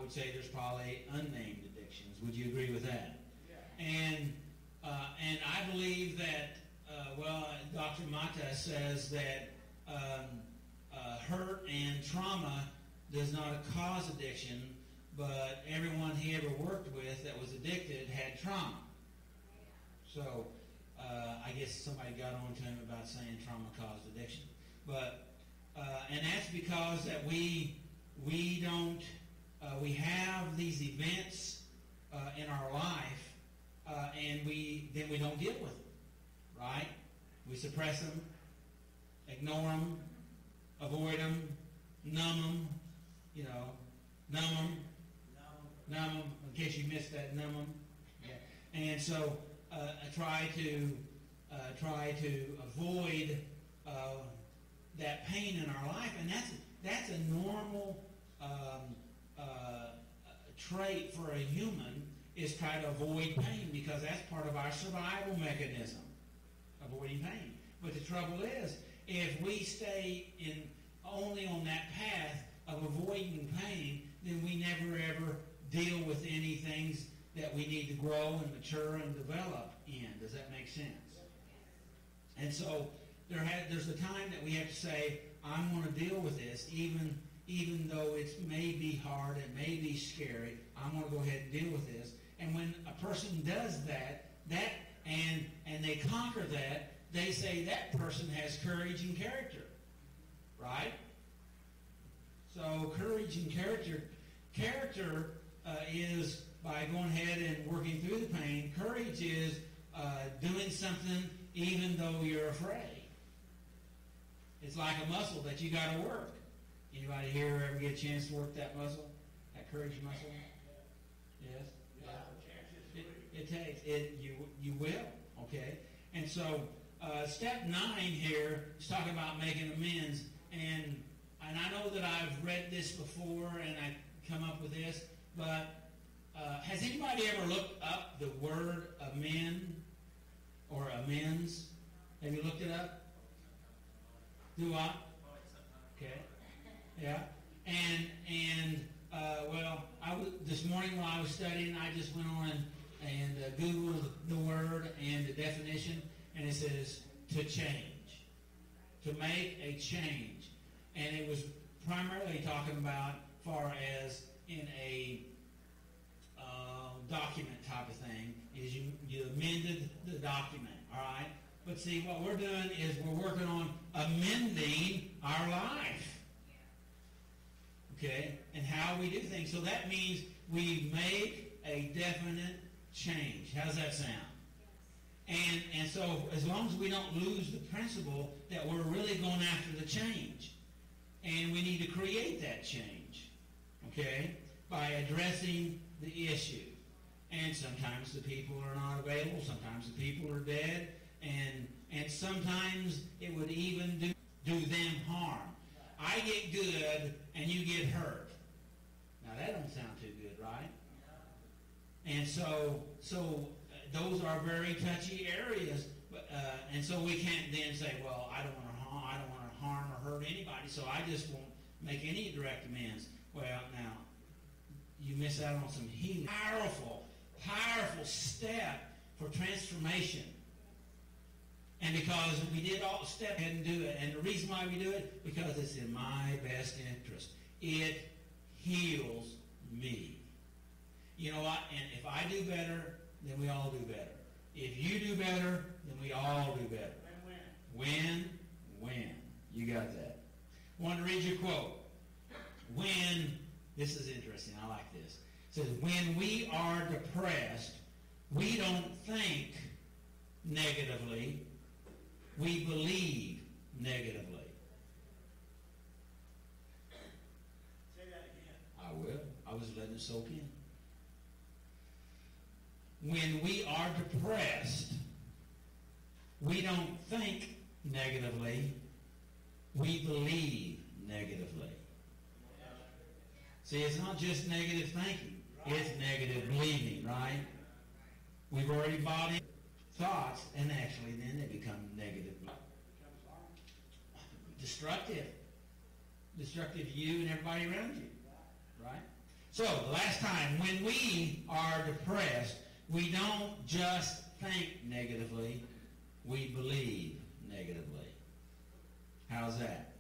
would say there's probably unnamed addictions. Would you agree with that? Yeah. And I believe that, Dr. Mata says that hurt and trauma does not cause addiction, but everyone he ever worked with that was addicted had trauma. So I guess somebody got on to him about saying trauma caused addiction. But and that's because that we have these events in our life, and we don't deal with them, right? We suppress them, ignore them, avoid them, numb them, numb them. In case you missed that, numb them. Yeah. And so try to avoid that pain in our life, and that's a normal trait for a human, is try to avoid pain, because that's part of our survival mechanism, avoiding pain. But the trouble is, if we stay only on that path of avoiding pain, then we never ever deal with any things that we need to grow and mature and develop in. Does that make sense? And so there's a time that we have to say, I'm going to deal with this, even though it may be hard, it may be scary, I'm going to go ahead and deal with this. And when a person does that and they conquer that, they say that person has courage and character, right? So courage and character is by going ahead and working through the pain. Courage is doing something even though you're afraid. It's like a muscle that you got to work. Anybody here ever get a chance to work that muscle, that courage muscle? Yes. Yeah. It takes it. You will. Okay. And so step 9 here is talking about making amends. And I know that I've read this before and I come up with this, but has anybody ever looked up the word amend or amends? Have you looked it up? Do what? Okay. Yeah. And this morning while I was studying, I just went on and Googled the word and the definition, and it says to change, to make a change. And it was primarily talking about far as in a document type of thing, is you amended the document, all right? But see, what we're doing is we're working on amending our life, okay, and how we do things. So that means we make a definite change. How's that sound? And so as long as we don't lose the principle that we're really going after the change, and we need to create that change, okay, by addressing the issue. And sometimes the people are not available, sometimes the people are dead, and sometimes it would even do them harm. I get good and you get hurt. Now that don't sound too good, right? And so those are very touchy areas, but, and so we can't then say, well, I don't want to harm or hurt anybody, so I just won't make any direct amends. Well, now you miss out on some healing, powerful step for transformation. And because we did all the steps and do it, and the reason why we do it, because it's in my best interest. It heals me. You know what? And if I do better, then we all do better. If you do better, then we all do better. Win. You got that. I want to read your quote. This is interesting. I like this. It says, when we are depressed, we don't think negatively. We believe negatively. Say that again. I will. I was letting it soak in. When we are depressed, we don't think negatively. We believe negatively. See, it's not just negative thinking. It's negative believing, right? We've already bought in thoughts, and actually then they become negative. Destructive to you and everybody around you, right? So, the last time, when we are depressed, we don't just think negatively, we believe negatively. How's that?